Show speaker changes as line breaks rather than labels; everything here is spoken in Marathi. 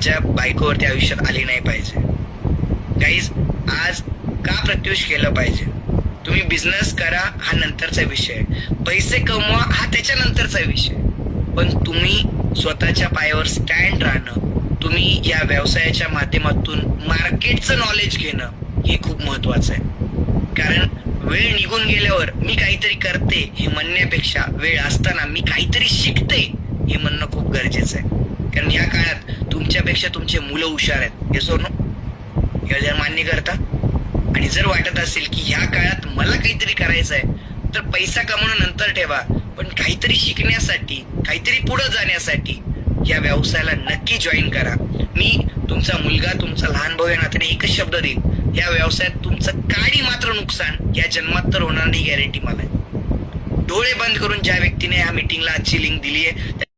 माझ्या बायकोवरती आयुष्यात आली नाही पाहिजे. गाईज, आज का प्रत्युष केलं पाहिजे? तुम्ही बिझनेस करा हा नंतरचा विषय, पैसे कमवा हा त्याच्यानंतरचा विषय, पण तुम्ही स्वतःच्या पायावर स्टँड राहणं, तुम्ही या व्यवसायाच्या माध्यमातून मार्केटचं नॉलेज घेणं हे खूप महत्वाचं आहे. कारण वेळ निघून गेल्यावर मी काहीतरी करते हे म्हणण्यापेक्षा वेळ असताना मी काहीतरी शिकते हे म्हणणं खूप गरजेचं आहे. कारण या काळात तुमच्यापेक्षा तुमचे मुलं हुशार आहेत, हे सोडून हे जर मान्य करता. आणि जर वाटत असेल की ह्या काळात मला काहीतरी करायचं आहे तर पैसा कमवणं नंतर ठेवा, पण काहीतरी शिकण्यासाठी, काहीतरी पुढे जाण्यासाठी या व्यवसायाला नक्की जॉईन करा. मी तुमचा मुलगा, तुमचा लहान भाऊ या नात्याने एकच शब्द देईल, या व्यवसायात तुमचं काही मात्र नुकसान या जन्मात तर होणार नाही, गॅरंटी मला आहे. डोळे बंद करून ज्या व्यक्तीने या मीटिंगला आजची लिंक दिली आहे